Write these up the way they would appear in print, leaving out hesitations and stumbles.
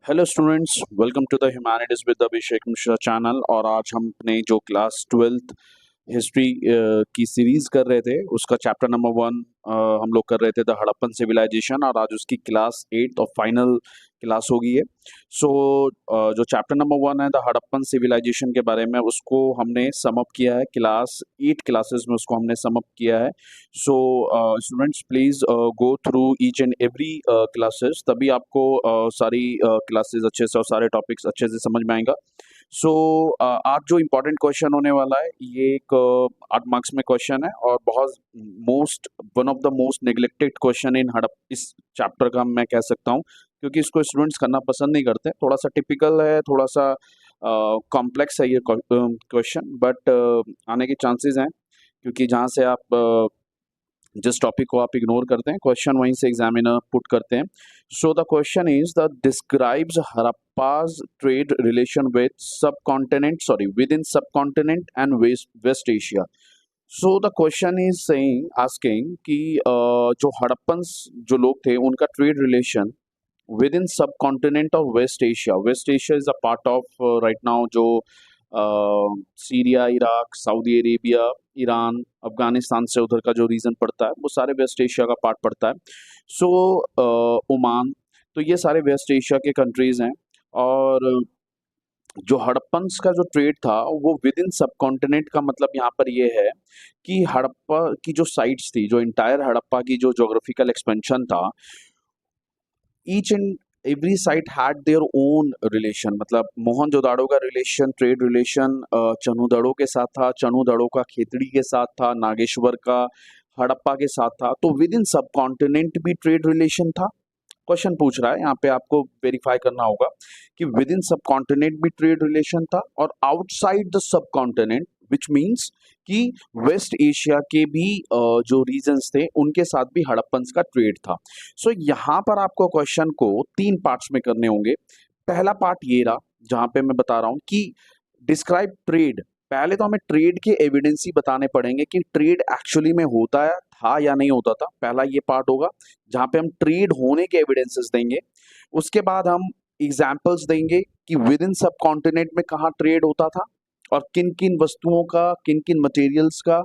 Hello students, welcome to the humanities with Abhishek Mishra channel. और आज हम अपने जो क्लास 12th हिस्ट्री की सीरीज कर रहे थे उसका चैप्टर नंबर 1 हम लोग कर रहे थे द हड़प्पन सिविलाइजेशन, और आज उसकी क्लास 8 और फाइनल क्लास होगी है। सो जो चैप्टर नंबर 1 है द हड़प्पन सिविलाइजेशन के बारे में, उसको हमने सम अप किया है क्लास 8 क्लासेस में, उसको हमने सम अप किया है। So students please go through each and every classes, तभी आपको सारी क्लासेस अच्छे से और सारे टॉपिक्स अच्छे से समझ में आएगा। सो आज जो इम्पोर्टेंट क्वेश्चन होने वाला है ये एक 8 मार्क्स में क्वेश्चन है, और बहुत one of the most neglected question in हड़प इस चैप्टर का मैं कह सकता हूँ, क्योंकि इसको स्टूडेंट्स करना पसंद नहीं करते। थोड़ा सा टिपिकल है, थोड़ा सा कॉम्प्लेक्स है ये क्वेश्चन, बट आने के चांसेस हैं, क्योंकि जहाँ से आप जिस टॉपिक को आप इग्नोर करते हैं क्वेश्चन वहीं से एग्जामिनर पुट करते हैं। So the question is the describes Harappa's trade relation with subcontinent within subcontinent and West Asia. So the question is saying asking कि जो हड़प्पन्स जो लोग थे उनका trade relation within subcontinent of waste Asia is a part of right now जो Syria, Iraq, Saudi Arabia, Iran, Afghanistan से उधर का जो रीजन पड़ता है वो सारे वेस्ट एशिया का पार्ट पड़ता है। सो ओमान, तो ये सारे वेस्ट एशिया के कंट्रीज हैं। और जो हड़प्पन्स का जो ट्रेड था वो विद इन सब कॉन्टिनेंट का मतलब यहाँ पर ये है कि हड़प्पा की जो साइट्स थी, जो इंटायर हड़प्पा की जो ज्योग्राफिकल एक्सपेंशन था, each and every site had their own relation. मतलब मोहनजोदाड़ो का रिलेशन, ट्रेड रिलेशन चनुदड़ो के साथ था, चनुदड़ो का खेतड़ी के साथ था, नागेश्वर का हड़प्पा के साथ था। तो विद इन सब कॉन्टिनेंट भी ट्रेड रिलेशन था। क्वेश्चन पूछ रहा है यहाँ पे, आपको वेरीफाई करना होगा कि विद इन सब कॉन्टिनेंट भी ट्रेड रिलेशन था, और outside the subcontinent which means कि वेस्ट एशिया के भी जो रीजन्स थे उनके साथ भी हड़प्पन्स का ट्रेड था। सो यहाँ पर आपको क्वेश्चन को 3 पार्ट्स में करने होंगे। पहला पार्ट ये रहा जहाँ पे मैं बता रहा हूँ कि डिस्क्राइब ट्रेड। पहले तो हमें ट्रेड के एविडेंस ही बताने पड़ेंगे कि ट्रेड एक्चुअली में होता है था या नहीं होता था। पहला ये पार्ट होगा जहाँ पे हम ट्रेड होने के एविडेंसेस देंगे। उसके बाद हम एग्जाम्पल्स देंगे कि विद इन सब कॉन्टिनेंट में कहाँ ट्रेड होता था, और किन किन वस्तुओं का, किन किन मटेरियल्स का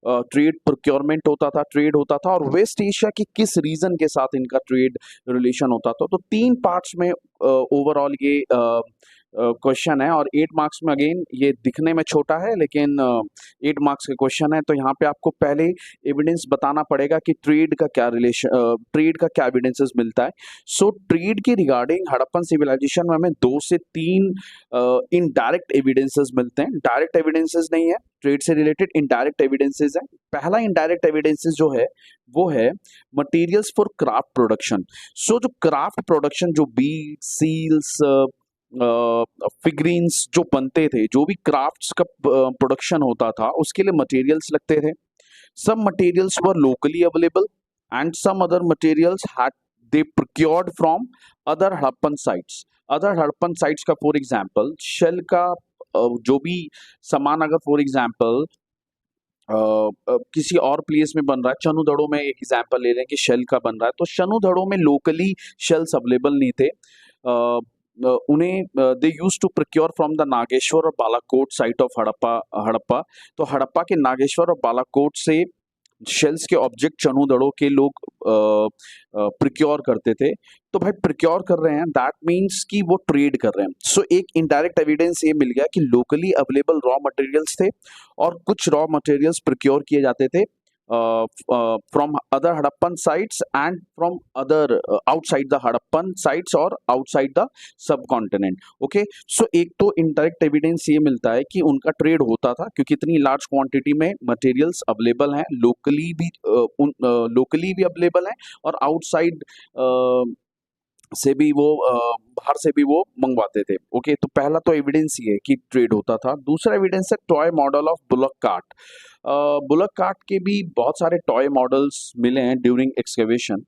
ट्रेड प्रोक्योरमेंट होता था, ट्रेड होता था, और वेस्ट एशिया के किस रीजन के साथ इनका ट्रेड रिलेशन होता था। तो 3 पार्ट्स में ओवरऑल ये क्वेश्चन है, और 8 मार्क्स में अगेन ये दिखने में छोटा है लेकिन 8 मार्क्स का क्वेश्चन है। तो यहाँ पे आपको पहले एविडेंस बताना पड़ेगा कि ट्रेड का क्या रिलेशन, ट्रेड का क्या एविडेंसेस मिलता है। सो ट्रेड के रिगार्डिंग हड़प्पन सिविलाइजेशन में हमें 2 से 3 इनडायरेक्ट एविडेंसेस मिलते हैं। डायरेक्ट एविडेंसेस नहीं है, ट्रेड से रिलेटेड इनडायरेक्ट एविडेंसेस है। पहला इनडायरेक्ट एविडेंसेस जो है वो है मटेरियल्स फॉर क्राफ्ट प्रोडक्शन। सो जो क्राफ्ट प्रोडक्शन, जो बीड, सील्स, फिगरीन्स जो बनते थे, जो भी क्राफ्ट्स का प्रोडक्शन होता था उसके लिए मटेरियल्स लगते थे। some materials were locally available and some other materials had they procured from other Harappan sites। other Harappan sites का फॉर एग्जाम्पल शेल का जो भी सामान अगर फॉर एग्जाम्पल किसी और प्लेस में बन रहा है, चनुदड़ो में एक एग्जाम्पल ले लें कि शेल का बन रहा है, तो चनुदड़ो में लोकली शेल्स अवेलेबल नहीं थे। उन्हें they use to procure from the Nageshwar और बालाकोट साइट ऑफ हड़प्पा। तो हड़प्पा के नागेश्वर और बालाकोट से शेल्स के ऑब्जेक्ट चनुदड़ो के लोग प्रिक्योर करते थे। तो भाई प्रिक्योर कर रहे हैं दैट मीन्स कि वो ट्रेड कर रहे हैं। सो एक इनडायरेक्ट एविडेंस ये मिल गया कि लोकली अवेलेबल रॉ मटेरियल्स थे, और कुछ रॉ मटेरियल्स प्रिक्योर किए जाते थे from other Harappan sites and from other outside the Harappan sites और outside the subcontinent. Okay, so एक तो इनडायरेक्ट एविडेंस ये मिलता है कि उनका ट्रेड होता था, क्योंकि इतनी लार्ज क्वांटिटी में मटेरियल्स अवेलेबल हैं, लोकली भी अवेलेबल हैं, और आउटसाइड से भी वो बाहर से भी वो मंगवाते थे। ओके, तो पहला तो एविडेंस ये है कि ट्रेड होता था। दूसरा एविडेंस है toy model of bullock cart. Bullock cart के भी बहुत सारे टॉय मॉडल्स मिले हैं ड्यूरिंग एक्सकेवेशन,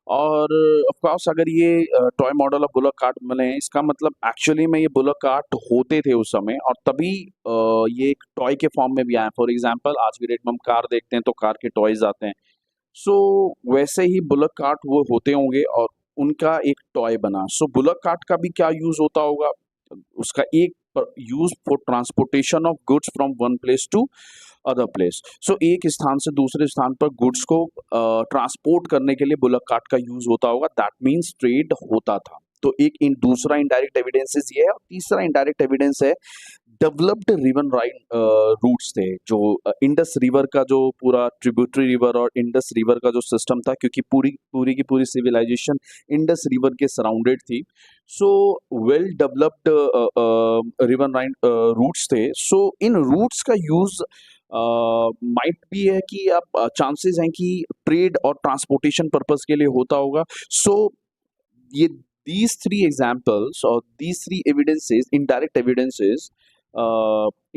और ऑफ कोर्स अगर ये toy model of bullock cart मिले हैं, इसका मतलब एक्चुअली में ये बुलक कार्ट होते थे उस समय, और तभी ये एक टॉय के फॉर्म में भी आए। फॉर एग्जांपल आज की डेट में हम कार देखते हैं तो कार के टॉयज आते हैं। सो वैसे ही बुलक कार्ट वो होते होंगे, और उनका एक टॉय बना। सो बुलक कार्ट का भी क्या यूज होता होगा, उसका एक use for transportation of goods from one place to other place. So एक स्थान से दूसरे स्थान पर गुड्स को ट्रांसपोर्ट करने के लिए बुलक कार्ट का यूज होता होगा। दैट मीन्स ट्रेड होता था। तो एक इन दूसरा इनडायरेक्ट एविडेंसेस ये है, और तीसरा इनडायरेक्ट एविडेंस है डेवलप्ड रिवर राइन रूट्स थे, जो इंडस रिवर का जो पूरा ट्रिब्यूटरी रिवर और इंडस रिवर का जो सिस्टम था, क्योंकि पूरी पूरी की पूरी सिविलाइजेशन इंडस रिवर के सराउंडेड थी। सो वेल डेवलप्ड रिवर राइन रूट्स थे। सो इन रूट्स का यूज माइट भी है कि आप चांसेस हैं कि ट्रेड और ट्रांसपोर्टेशन पर्पस के लिए होता होगा। सो ये these three examples or these three evidences, indirect evidences,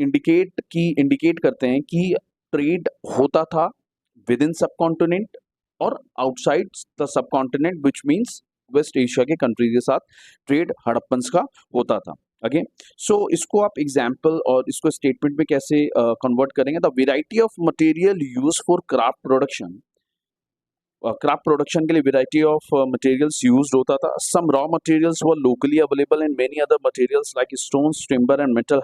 indicate करते हैं कि ट्रेड होता था विद इन सब कॉन्टिनेंट और outside the subcontinent, which means West Asia के कंट्रीज के साथ ट्रेड हड़प्पन्स का होता था। अगेन सो इसको आप एग्जाम्पल और इसको स्टेटमेंट में कैसे कन्वर्ट करेंगे, the variety of material use for craft production. Craft production के लिए वेराइटी ऑफ मटेरियल्स यूज्ड होता था। Some raw materials were locally available and many other materials like stones, timber and metal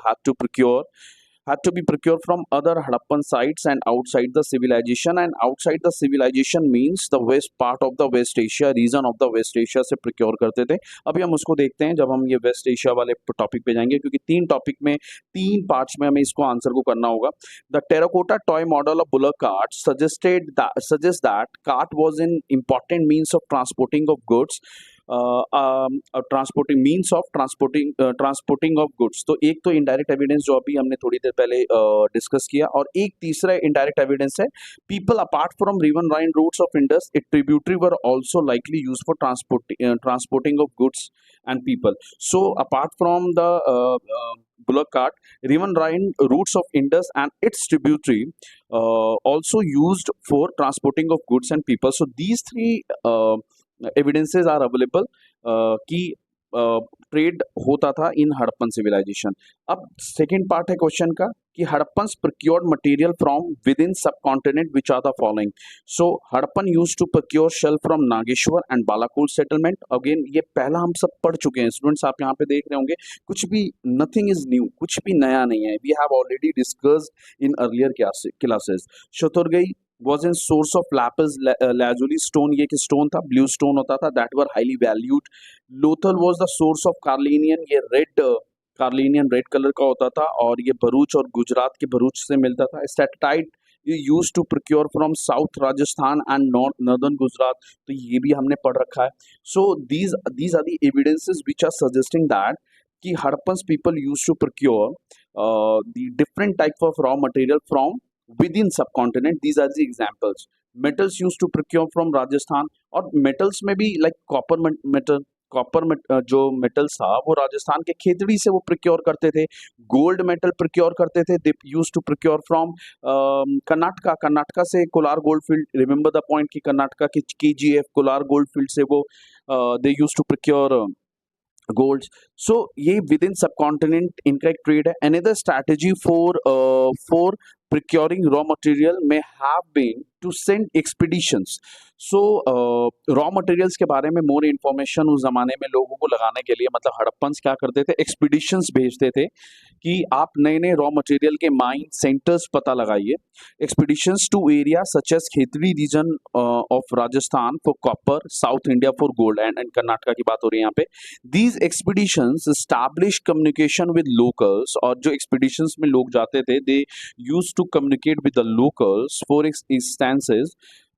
had to be procured from other Harappan sites and outside the civilization. And outside the civilization means the west part of the West Asia, region of the West Asia से procure करते थे। अभी हम उसको देखते हैं जब हम ये वेस्ट एशिया वाले टॉपिक पे जाएंगे, क्योंकि तीन टॉपिक में तीन पार्ट्स में हमें इसको आंसर को करना होगा। The terracotta toy model of bullock cart suggests that cart was an important means of transporting of goods, transporting means of transporting of goods. तो एक तो इनडायरेक्ट एविडेंस जो अभी हमने थोड़ी देर पहले डिस्कस किया, और एक तीसरा इनडायरेक्ट एविडेंस है people apart from riverine routes of Indus it tributary were also likely used for transporting of goods and people. So apart from the bullock cart, river Rhine routes of Indus and its tributary also used for transporting of goods and people. So these three evidences are available कि trade होता था in Harappan civilisation. अब second part है question का कि Harappan procured material from within subcontinent which are the following. So Harappan used to procure shell from Nageshwar and Balakot settlement. Again ये पहला हम सब पढ़ चुके हैं स्टूडेंट्स, आप यहाँ पे देख रहे होंगे, कुछ भी नथिंग इज न्यू, कुछ भी नया नहीं है। We have already discussed in earlier classes. चतुर्गई was in source of lapis lazuli stone, ये कि स्टोन था, ब्लू स्टोन होता था, that were highly valued. Lothal was the source of carnelian, ये रेड कार्लिनियन रेड कलर का होता था, और ये भरूच और गुजरात के भरूच से मिलता था। Steatite used to procure from south Rajasthan and northern Gujarat, तो ये भी हमने पढ़ रखा है। सो these are the evidences which are suggesting that कि Harappan people used to procure the different type of raw material from within subcontinent. These are the examples. Metals used to procure from Rajasthan, और metals में भी like copper जो metals था वो राजस्थान के खेतड़ी से वो प्रोक्योर करते थे। गोल्ड मेटल प्रोक्योर करते थे, they use to procure from Karnataka से Kolar gold field. Remember the point कि कर्नाटका के KGF कोलार गोल्ड फील्ड से वो they use to procure gold. So ये विद इन सब कॉन्टिनेंट इनका एक ट्रेड है। Another strategy for procuring raw material may have been to send expeditions. So raw materials के बारे में मोर इन्फॉर्मेशन उस जमाने में लोगों को लगाने के लिए, मतलब हड़प्पन्स क्या करते थे, एक्सपीडिशंस भेजते थे कि आप नए नए रॉ मटेरियल के माइन सेंटर्स पता लगाइए। Expeditions to area such as Khetri region of Rajasthan for copper, south India for gold, and Karnataka की बात हो रही है यहाँ पे। These expeditions establish communication with locals, और जो एक्सपीडिशंस में लोग जाते थे they use to communicate with the locals. For instances,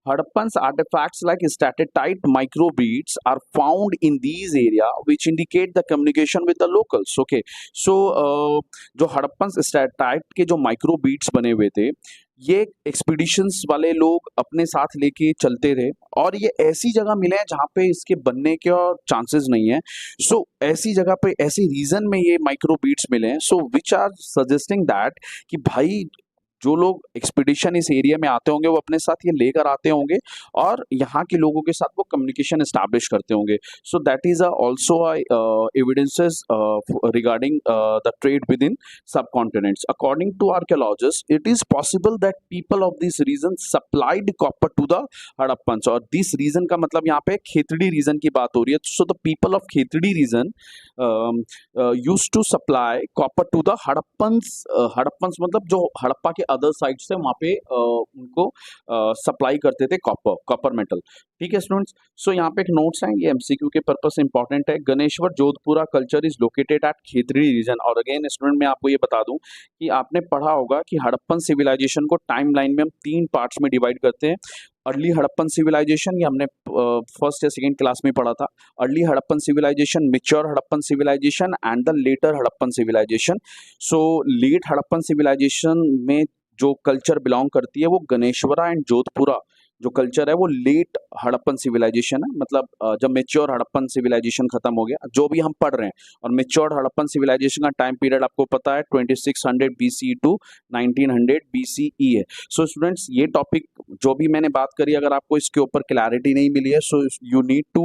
Harappan's artifacts like stalactite microbeads are found in these area which indicate the communication with the locals. Okay, so जो Harappan stalactite के जो microbeads बने हुए थे, ये एक्सपीडिशंस वाले लोग अपने साथ लेके चलते थे, और ये ऐसी जगह मिले हैं जहाँ पे इसके बनने के चांसेस नहीं है। सो ऐसी जगह पे, ऐसी रीजन में ये माइक्रोबीड्स मिले हैं, सो विच आर सजेस्टिंग दैट कि भाई जो लोग एक्सपीडिशन इस एरिया में आते होंगे वो अपने साथ ये लेकर आते होंगे और यहाँ के लोगों के साथ वो कम्युनिकेशन एस्टैब्लिश करते होंगे. So that is also evidences regarding the trade within subcontinents. According to archaeologists, it is possible that people of this region supplied copper to the Hadappans. और this region का मतलब यहाँ पे खेतड़ी रीजन की बात हो रही है. So the people of Khetri region used to supply copper to the Hadappans. Hadappans मतलब जो हड़प्पा के अदर साइड से वहाँ पे उनको सप्लाई करते थे कॉपर मेटल. ठीक है स्टूडेंट्स. सो यहाँ पे एक नोट्स है, ये एमसीक्यू के पर्पज से इंपॉर्टेंट है. Ganeshwar Jodhpura culture is located at Khetri region. और अगेन स्टूडेंट मैं आपको ये बता दूं कि आपने पढ़ा होगा कि हड़प्पन सिविलाइजेशन को टाइमलाइन में हम 3 पार्ट्स में डिवाइड करते हैं. अर्ली हड़प्पन सिविलाइजेशन, ये हमने फर्स्ट या सेकेंड क्लास में पढ़ा था. Early Harappan civilization, mature Harappan civilization and the later Harappan civilization. So late Harappan civilization में जो कल्चर बिलोंग करती है वो गणेश्वरा एंड जोधपुरा जो कल्चर है वो लेट हड़प्पन सिविलाइजेशन है. मतलब जब मेच्योर हड़प्पन सिविलाइजेशन खत्म हो गया जो भी हम पढ़ रहे हैं. और मेच्योर हड़प्पन सिविलाइजेशन का टाइम पीरियड आपको पता है 2600 BCE टू 1900 BCE है. सो स्टूडेंट्स ये टॉपिक जो भी मैंने बात करी, अगर आपको इसके ऊपर क्लैरिटी नहीं मिली है so you need to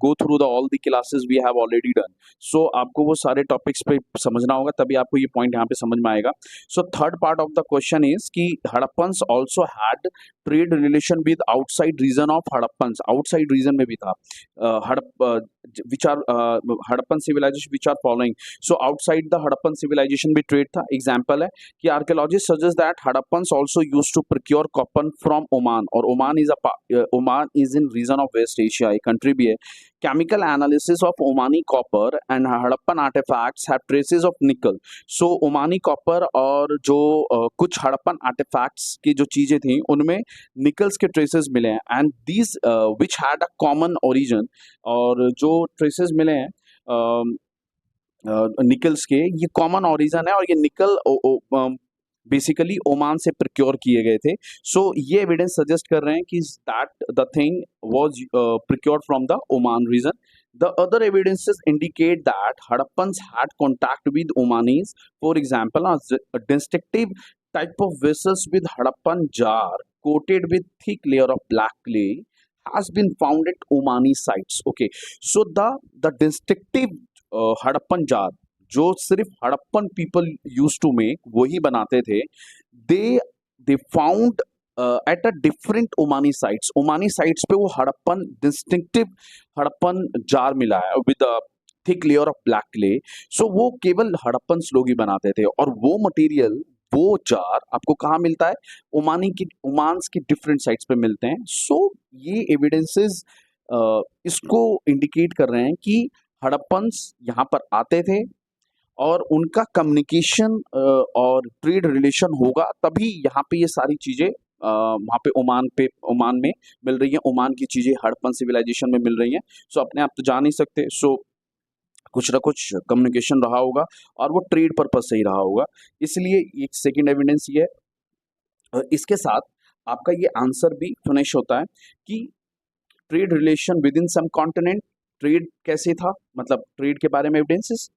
go through the all the classes we have already done. So आपको वो सारे टॉपिक्स पे समझना होगा, तभी आपको ये पॉइंट यहाँ पे समझ में आएगा. So third part of the question is कि Harappans also had trade relation with outside region of Harappans. Outside region में भी था which are Harappan civilization which are following. So outside the Harappan civilization भी ट्रेड था. एग्जाम्पल है कि archaeologist suggest that Harappans also use to procure copper from Oman. और Oman is in region of waste Asia, एक country भी है. Chemical analysis of Omani copper and Harappan artifacts have traces of nickel. So Omani copper और जो कुछ Harappan artifacts की जो चीजें थी उनमें निकल्स के ट्रेसेस मिले हैं. And these which had a common origin, और जो ट्रेसेस मिले हैं निकल्स के, ये कॉमन ओरिजिन है और ये निकल बेसिकली ओमान से प्रोक्योर किए गए थे. सो ये एविडेंस सजेस्ट कर रहे हैं कि that the thing was procured from the Oman region. The other evidences indicate that Hadappans had contact with Omanis. For example, a distinctive type of vessels with Hadappan jar coated with thick layer of black clay has been found at Omani sites. Okay, so the distinctive Hadappan jar जो सिर्फ Harappan people use to make, वही बनाते थे. They found at a different Omani sites. Omani sites पे वो Harappan distinctive Harappan jar मिला है with thick layer of black clay. So वो केवल हड़प्पन लोग ही बनाते थे और वो मटेरियल, वो जार आपको कहाँ मिलता है? ओमान्स की डिफरेंट साइट्स पे मिलते हैं. सो ये एविडेंसेस इसको इंडिकेट कर रहे हैं कि हड़प्पन्स यहाँ पर आते थे और उनका कम्युनिकेशन और ट्रेड रिलेशन होगा, तभी यहाँ पे ये सारी चीजें वहाँ पे ओमान में मिल रही हैं. ओमान की चीजें हड़प्पन सिविलाइजेशन में मिल रही हैं. सो अपने आप तो जा नहीं सकते. सो कुछ ना कुछ कम्युनिकेशन रहा होगा और वो ट्रेड पर्पज से ही रहा होगा. इसलिए एक सेकेंड एविडेंस ये है. इसके साथ आपका ये आंसर भी फिनिश होता है कि trade relation within subcontinent, trade कैसे था, मतलब ट्रेड के बारे में एविडेंसेस,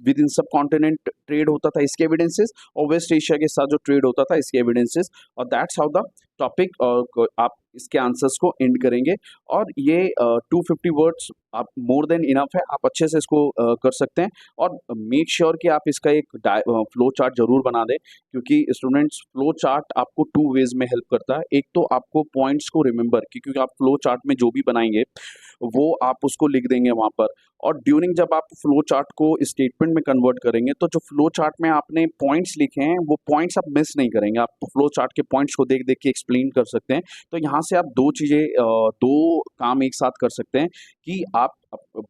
विद इन सब कॉन्टिनेंट ट्रेड होता था इसके एविडेंसेस, और वेस्ट एशिया के साथ जो ट्रेड होता था इसके एविडेंसेस. और दैट्स हाउ द टॉपिक, और आप इसके आंसर्स को एंड करेंगे. और ये 250 वर्ड्स आप मोर देन इनफ है, आप अच्छे से इसको कर सकते हैं. और मेक श्योर कि आप इसका एक फ्लो चार्ट जरूर बना दें, क्योंकि स्टूडेंट्स फ्लो चार्ट आपको 2 वेज में हेल्प करता है. एक तो आपको पॉइंट्स को रिमेंबर, क्योंकि आप फ्लो चार्ट में जो भी बनाएंगे वो आप उसको लिख देंगे वहाँ पर, और ड्यूरिंग जब आप फ्लो चार्ट को स्टेटमेंट में कन्वर्ट करेंगे तो जो फ्लो चार्ट में आपने पॉइंट्स लिखे हैं वो पॉइंट्स आप मिस नहीं करेंगे. आप फ्लो चार्ट के पॉइंट्स को देख देख के एक्सप्लेन कर सकते हैं. तो यहाँ से आप दो काम एक साथ कर सकते हैं कि आप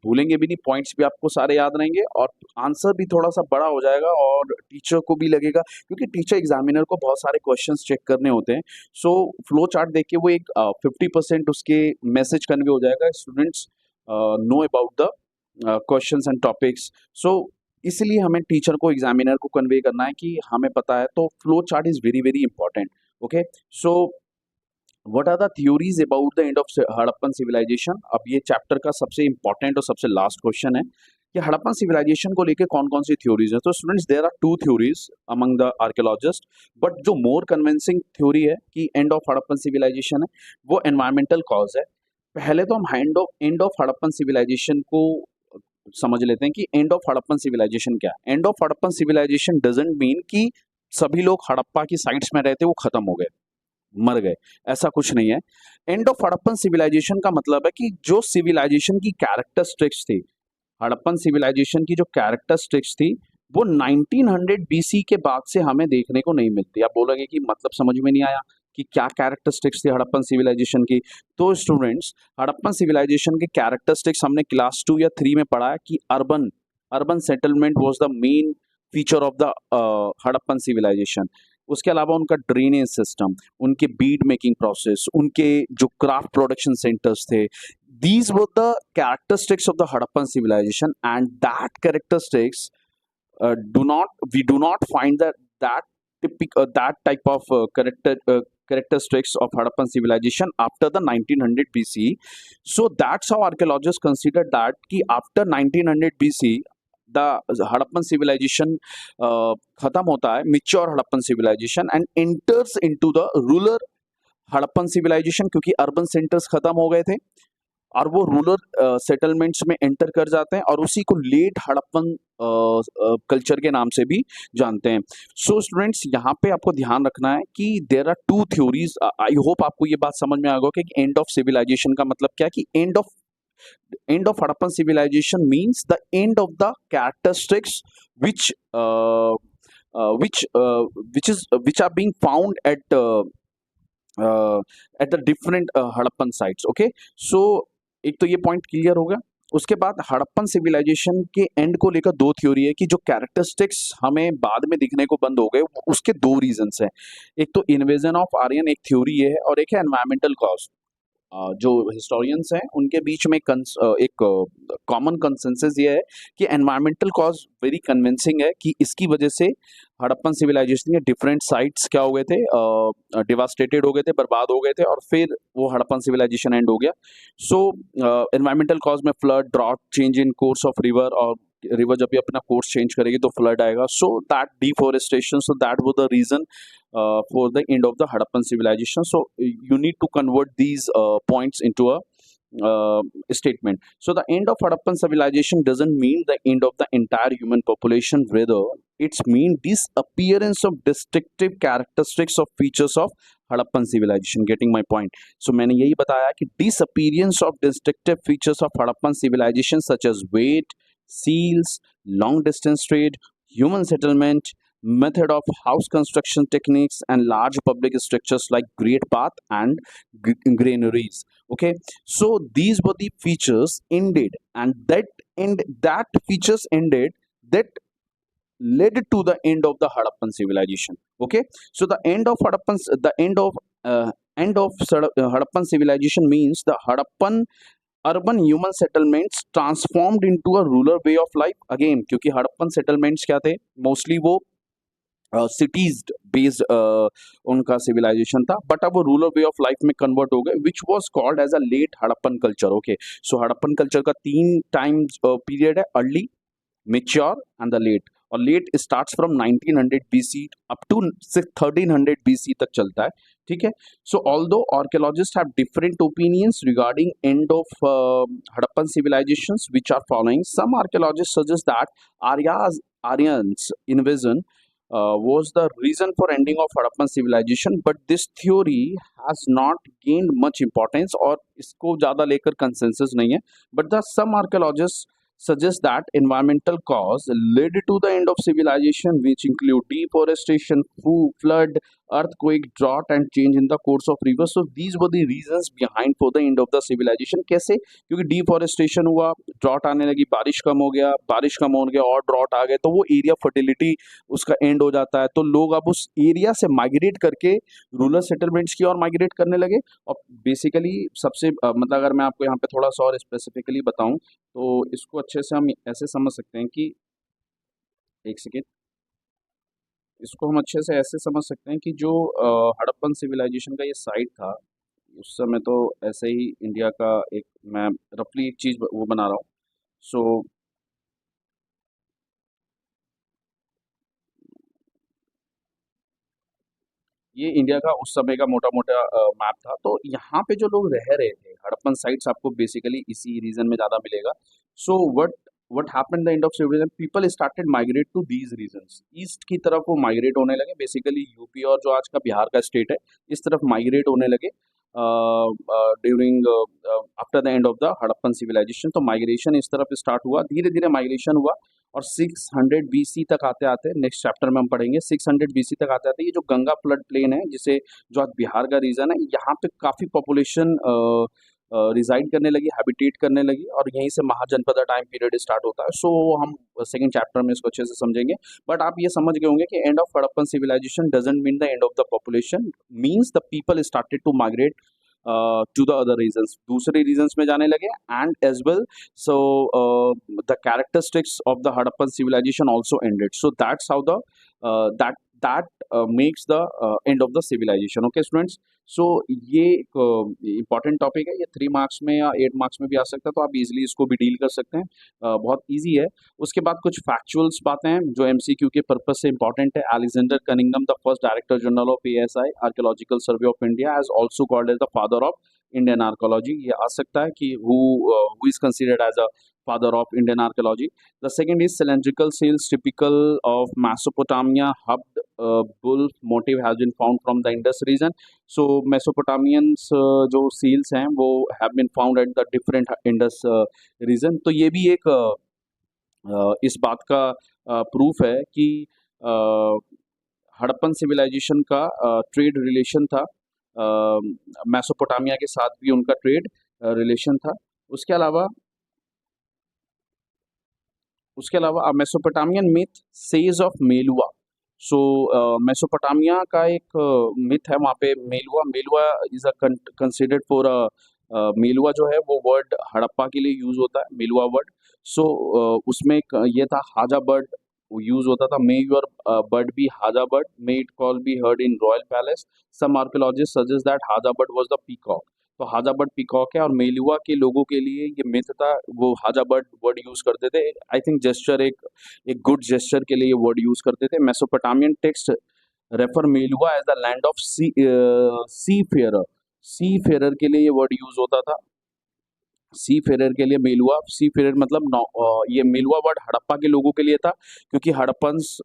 भूलेंगे भी नहीं, पॉइंट्स भी आपको सारे याद रहेंगे और आंसर भी थोड़ा सा बड़ा हो जाएगा और टीचर को भी लगेगा, क्योंकि टीचर एग्जामिनर को बहुत सारे क्वेश्चंस चेक करने होते हैं. सो फ्लो चार्ट देख के वो एक 50% उसके मैसेज कन्वे हो जाएगा, students know about the questions and topics. So इसलिए हमें टीचर को, एग्जामिनर को कन्वे करना है कि हमें पता है. तो flow chart is very very important. Okay, so what are the theories about the end of Harappan civilisation. अब ये चैप्टर का सबसे इंपॉर्टेंट और सबसे लास्ट क्वेश्चन है. कि हड़प्पन सिविलाइजेशन को लेके कौन कौन सी थ्योरीज है। तो students there are two theories among the archaeologist, but जो मोर कन्विंसिंग थ्योरी है कि एंड ऑफ हड़प्पन सिविलाइजेशन है, वो एनवायरमेंटल कॉज है। पहले तो हम एंड ऑफ हड़प्पन सिविलाइजेशन को समझ लेते हैं कि एंड ऑफ हड़प्पन सिविलाइजेशन क्या है। End of Harappan civilization doesn't mean कि सभी लोग हड़प्पा की साइट्स में रहते वो खत्म हो गए, मर गए, ऐसा कुछ नहीं है। एंड ऑफ हड़प्पन सिविलाइजेशन का मतलब है कि जो सिविलाइजेशन की कैरेक्टरिस्टिक्स थी, हड़प्पन सिविलाइजेशन की जो कैरेक्टरिस्टिक्स थी, वो 1900 बीसी के बाद से हमें देखने को नहीं मिलती। आप बोलोगे कि मतलब समझ में नहीं आया कि क्या कैरेक्टरिस्टिक्स थी हड़प्पन सिविलाइजेशन की। तो स्टूडेंट्स, हड़प्पन सिविलाइजेशन के कैरेक्टरिस्टिक्स हमने क्लास 2 या 3 में पढ़ा है कि urban urban settlement was the main feature of the Harappan civilization. उसके अलावा उनका ड्रेनेज सिस्टम, उनके बीड मेकिंग प्रोसेस, उनके जो क्राफ्ट प्रोडक्शन सेंटर्स थे, these were the characteristics of the Harappan civilization, and that characteristics do not find that type of characteristics of Harappan civilization after the 1900 BC. So that's how archaeologists consider that कि after 1900 BC the Harappan civilization खत्म होता है, mature Harappan civilization, and enters into the rural Harappan civilization, क्योंकि urban centers खत्म हो गए थे और वो रूरल सेटलमेंट्स में एंटर कर जाते हैं, और उसी को लेट हड़प्पन कल्चर के नाम से भी जानते हैं। सो स्टूडेंट्स, यहाँ पे आपको ध्यान रखना है कि there are two theories. I hope आपको ये बात समझ में आ गया कि एंड ऑफ सिविलाइजेशन का मतलब क्या है, कि end of Harappan civilization means the end of the characteristics which which are being found at the different Harappan sites. Okay, so एक तो ये पॉइंट क्लियर हो गया। उसके बाद हड़प्पन सिविलाइजेशन के एंड को लेकर दो थ्योरी है कि जो कैरेक्टरिस्टिक्स हमें बाद में दिखने को बंद हो गए, उसके दो रीजंस हैं। एक तो इन्वेजन ऑफ आर्यन, एक थ्योरी ये है, और एक है एनवायरमेंटल कॉज। जो हिस्टोरियंस हैं उनके बीच में एक कॉमन कंसेंसस ये है कि एनवायरमेंटल कॉज वेरी कन्विंसिंग है, कि इसकी वजह से हड़प्पन सिविलाइजेशन के डिफरेंट साइट्स क्या हो गए थे, डिवास्टेटेड हो गए थे, बर्बाद हो गए थे, और फिर वो हड़प्पन सिविलाइजेशन एंड हो गया। सो एनवायरमेंटल कॉज में flood, drought, change in course of river, और रिवर जब भी अपना कोर्स चेंज करेगी तो फ्लड आएगा। So that deforestation, so that was the reason for the end of the Harappan civilization. So you need to convert these points into a statement. So the end of Harappan civilization doesn't mean the end of the entire human population, rather it's mean disappearance of distinctive characteristics of features of Harappan civilization. Getting my point? So मैंने यही बताया कि disappearance of distinctive features of Harappan civilization such as weight, seals, long distance trade, human settlement, method of house construction techniques, and large public structures like great bath and granaries. Okay, so these were the features ended, and that features ended, that led to the end of the Harappan civilization. Okay, so the end of Harappan civilization means the Harappan urban human settlements transformed into a rural way of life again, क्योंकि Harappan settlements क्या थे, mostly वो cities based उनका civilization था, but अब वो rural way of life में convert हो गए, which was called as a late Harappan culture. Okay, so Harappan culture का 3 टाइम पीरियड है, early, mature and the late. और late starts from 1900 BC up to 1300 BC तक चलता है। ठीक है, so although archaeologists have different opinions regarding end of Harappan civilizations which are following. Some archaeologist suggest that Aryans invasion was the reason for ending of Harappan civilization, but this theory has not gained much importance, और इसको ज़्यादा लेकर consensus नहीं है। But the some archaeologists suggest that environmental cause led to the end of civilization, which include deforestation, flood, earthquake, drought, and change in the course of rivers. So these were the reasons behind for the end of the civilization. कैसे? क्योंकि deforestation हुआ, drought आने लगी, बारिश कम हो गया, बारिश कम हो गया और drought आ गए, तो वो एरिया फर्टिलिटी उसका एंड हो जाता है, तो लोग अब उस एरिया से माइग्रेट करके रूरल सेटलमेंट्स की ओर माइग्रेट करने लगे। और बेसिकली सबसे मतलब अगर मैं आपको यहाँ पे थोड़ा सा और स्पेसिफिकली बताऊं, तो इसको अच्छे से हम ऐसे समझ सकते हैं कि, एक सेकेंड, इसको हम अच्छे से ऐसे समझ सकते हैं कि जो हड़प्पन सिविलाइजेशन का ये साइट था, उस समय तो ऐसे ही इंडिया का एक, मैं रफली एक चीज़ वो बना रहा हूँ। सो ये इंडिया का उस समय का मोटा-मोटा मैप था। तो यहाँ पे जो लोग रह रहे थे, हड़प्पन साइट्स आपको बेसिकली इसी रीजन में ज़्यादा मिलेगा। So what happened the end of civilian, people started migrate to these regions. East की तरफ वो माइग्रेट होने लगे, बेसिकली यूपी और जो आज का बिहार का स्टेट है, इस तरफ माइग्रेट होने लगे during after the end of the Harappan civilization. तो माइग्रेशन इस तरफ स्टार्ट हुआ, धीरे-धीरे माइग्रेशन हुआ और 600 बीसी तक आते-आते, नेक्स्ट चैप्टर में हम पढ़ेंगे, 600 बीसी तक आते-आते ये जो गंगा फ्लड प्लेन है, जिसे जो आज बिहार का रीजन है, यहाँ पे काफ़ी पॉपुलेशन रिज़ाइड करने लगी, हैबिटेट करने लगी और यहीं से महाजनपदा टाइम पीरियड स्टार्ट होता है। सो हम सेकंड चैप्टर में इसको अच्छे से समझेंगे। बट आप ये समझ गए होंगे कि end of Harappan civilization doesn't mean the end of the population, means the people started to migrate to the other regions, दूसरे रीजन्स में जाने लगे and as well so the characteristics of the Harappan civilization also ended. So that's how the that makes the end of the civilization. Okay students, so ये एक important topic है, ये 3 marks में या 8 मार्क्स में भी आ सकता है, तो आप इजीली इसको भी डील कर सकते हैं, बहुत इजी है। उसके बाद कुछ फैक्चुअल्स बातें हैं जो एमसीक्यू के पर्पस से इंपॉर्टेंट है। Alexander Cunningham, the first director general of ASI archaeological survey of India, as also called as the father of Indian archaeology. ये आ सकता है कि who is considered as a father of Indian archaeology. The second is cylindrical seals typical of Mesopotamia. Hubbed bull motif has been found from the Indus region. So Mesopotamians जो seals हैं वो have been found at the different Indus region. तो ये भी एक इस बात का प्रूफ है कि हड़प्पन सिविलाइजेशन का ट्रेड रिलेशन था, मेसोपोटामिया के साथ भी उनका ट्रेड रिलेशन था। उसके अलावा Mesopotamian myth sage of Meluha. So Mesopotamia का एक मिथ है, वहाँ पे Meluha is a considered for Meluha जो है वो वर्ड हड़प्पा के लिए यूज होता है, मेलुआ वर्ड। सो उसमें ये था हाजा बर्ड यूज होता था, may your bird be haja bird, may it call be heard in royal palace. Some archaeologist suggest that haja bird was the peacock. तो हाजा बर्ड पीकॉक है और मेलुआ के लोगों के लिए ये मिथ था, वो हाजा बर्ड वर्ड यूज करते थे। आई थिंक जेस्चर एक गुड जेस्चर के लिए ये वर्ड यूज करते थे। Mesopotamian text refer Meluhha as the land of seafarer के लिए ये वर्ड यूज होता था, सी फेरर के लिए मेलुआ। सी फेरर मतलब ये मेलुआ वर्ड हड़प्पा के लोगों के लिए था, क्योंकि हड़प्पन्स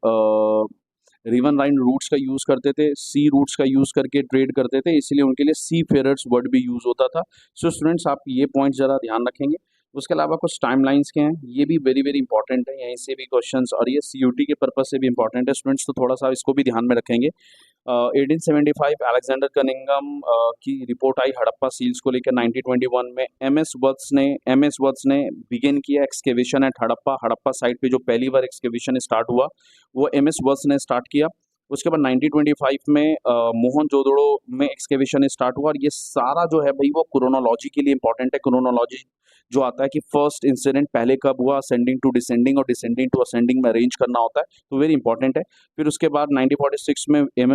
रिवन राइन रूट्स का यूज करते थे, सी रूट्स का यूज करके ट्रेड करते थे, इसलिए उनके लिए सी फेरर्स वर्ड भी यूज होता था। सो स्टूडेंट्स आप ये पॉइंट जरा ध्यान रखेंगे। उसके अलावा कुछ टाइमलाइंस के हैं, ये भी वेरी वेरी इंपॉर्टेंट है, यहीं से भी क्वेश्चंस और ये सीयूटी के पर्पज से भी इंपॉर्टेंट है स्टूडेंट्स, तो थोड़ा सा इसको भी ध्यान में रखेंगे। 1875 अलेक्जेंडर कनिंगम की रिपोर्ट आई हड़प्पा सील्स को लेकर। 1921 में एम एस वत्स ने बिगिन किया एक्सकेवेशन एट हड़प्पा साइट पे जो पहली बार एक्सकेवेशन स्टार्ट हुआ वो एम एस वत्स ने स्टार्ट किया। उसके बाद 1925 में मोहनजोदड़ो में एक्सकेवेशन स्टार्ट हुआ और ये सारा जो है भाई वो क्रोनोलॉजी के लिए इंपॉर्टेंट है। क्रोनोलॉजी जो आता है कि फर्स्ट इंसिडेंट पहले कब हुआ, असेंडिंग टू डिसेंडिंग और डिसेंडिंग टू असेंडिंग में अरेंज करना होता है, तो वेरी इंपॉर्टेंट है। फिर उसके बाद 1946 में एम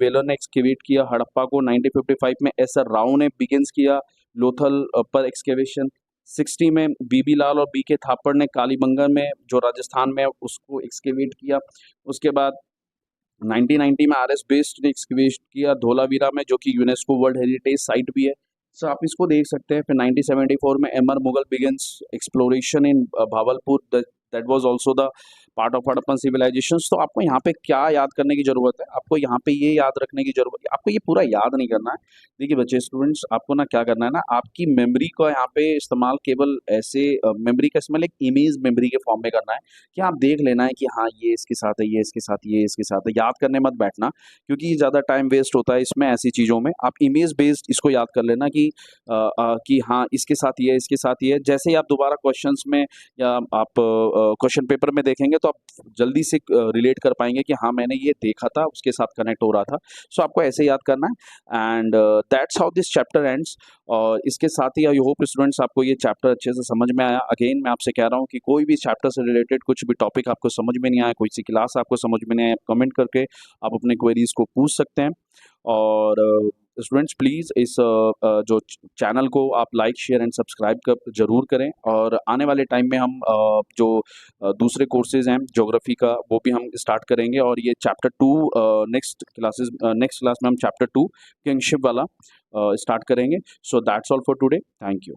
वेलर ने एक्सकेवेट किया हड़प्पा को। 1955 में एस आर राव ने बिगिंस किया लोथल पर एक्सकेवेशन। 60 में बीबी लाल और बी के थापड़ ने कालीबंगा में जो राजस्थान में उसको एक्सकेवेट किया। उसके बाद 1990 में आर एस बेस्ट ने एक्सकेवेट किया धोलावीरा में, जो कि यूनेस्को वर्ल्ड हेरिटेज साइट भी है। सो आप इसको देख सकते हैं। फिर 1974 में MR Mughal begins exploration in Bahawalpur, that was also the part of Harappan civilizations. तो आपको यहाँ पे क्या याद करने की जरूरत है, आपको यहाँ पे ये याद रखने की जरूरत है, आपको ये पूरा याद नहीं करना है। देखिए बच्चे स्टूडेंट्स, आपको ना क्या करना है ना, आपकी मेमोरी का यहाँ पे इस्तेमाल केवल ऐसे मेमोरी का इस्तेमाल एक इमेज मेमोरी के फॉर्म में करना है कि आप देख लेना है कि हाँ ये इसके साथ है, ये इसके साथ, ये इसके साथ है। याद करने मत बैठना, क्योंकि ज़्यादा टाइम वेस्ट होता है इसमें ऐसी चीज़ों में। आप इमेज बेस्ड इसको याद कर लेना कि हाँ इसके साथ ये, इसके साथ ये। जैसे ही आप दोबारा क्वेश्चंस में या आप क्वेश्चन पेपर में देखेंगे तो आप जल्दी से रिलेट कर पाएंगे कि हाँ मैंने ये देखा था, उसके साथ कनेक्ट हो रहा था। सो आपको ऐसे याद करना है and that's how this chapter ends. और इसके साथ ही आई होप स्टूडेंट्स आपको ये चैप्टर अच्छे से समझ में आया। अगेन मैं आपसे कह रहा हूँ कि कोई भी चैप्टर से रिलेटेड कुछ भी टॉपिक आपको समझ में नहीं आया, कोई सी क्लास आपको समझ में नहीं आया, कमेंट करके आप अपने क्वेरीज को पूछ सकते हैं। और स्टूडेंट्स प्लीज़ इस जो चैनल को आप लाइक शेयर एंड सब्सक्राइब कर ज़रूर करें, और आने वाले टाइम में हम जो दूसरे कोर्सेज़ हैं ज्योग्राफी का वो भी हम स्टार्ट करेंगे, और ये चैप्टर 2 नेक्स्ट क्लास में हम चैप्टर 2 किंगशिप वाला स्टार्ट करेंगे। So that's all for today. Thank you.